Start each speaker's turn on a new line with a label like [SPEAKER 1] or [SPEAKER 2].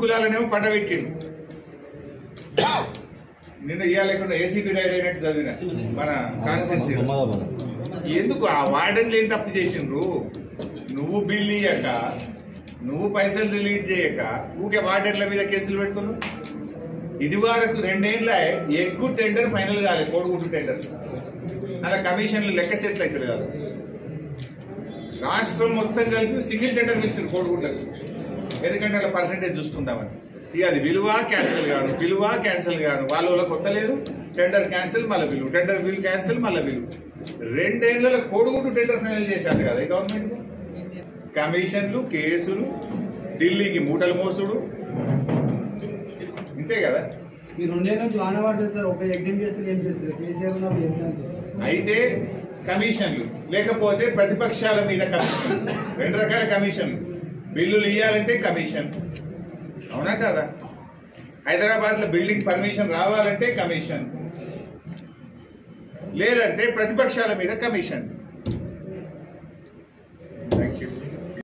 [SPEAKER 1] కులాలనేమో పండబెట్టిండు. నిన్న ఇయ్యాలేకుండా ACP ride అయినట్టు చదివిన మన కాన్స్టిట్యున్సీ. ఎందుకు ఆ వార్డెన్లు ఏం తప్పు చేసిండ్రు? నువ్వు బిల్ ఇయ్యక, నువ్వు పైసలు రిలీజ్ చేయక ఊకే వార్డెన్ల మీద కేసులు పెడుతున్నావు. ఇది వరకు 2 ఏళ్ళ ఎగ్గు టెండర్ ఫైనల్ కాలేదు, కోడిగుడ్డు టెండర్. అలా కమిషన్లు లెక్క సెట్లు అవుతుంది కాదు. రాష్ట్రం మొత్తం కలిపి సింగిల్ టెండర్ పిలిచింది కోడిగుడ్లకు. ఎందుకంటే అలా పర్సంటేజ్ చూసుకుందామని. ఇక అది విలువ క్యాన్సిల్ కాదు, విలువ క్యాన్సిల్ కాదు. వాళ్ళ కొత్త లేదు, టెండర్ క్యాన్సిల్ మళ్ళీ బిల్లు, టెండర్ బిల్ క్యాన్సిల్ మళ్ళీ బిల్లు. 2 ఏళ్లలో కోడిగుడ్డు టెండర్ ఫైనల్ చేశారు కదా ఈ గవర్నమెంట్. కమిషన్లు, కేసులు, ఢిల్లీకి మూటలు మోసుడు, ఇంతే కదా. అయితే కమిషన్లు లేకపోతే ప్రతిపక్షాల మీద కమిషన్. 2 రకాల కమిషన్లు. బిల్లులు ఇవ్వాలంటే కమిషన్, అవునా కదా? హైదరాబాద్ లో బిల్డింగ్ పర్మిషన్ రావాలంటే కమిషన్, లేదంటే ప్రతిపక్షాల మీద కమిషన్. Thank you.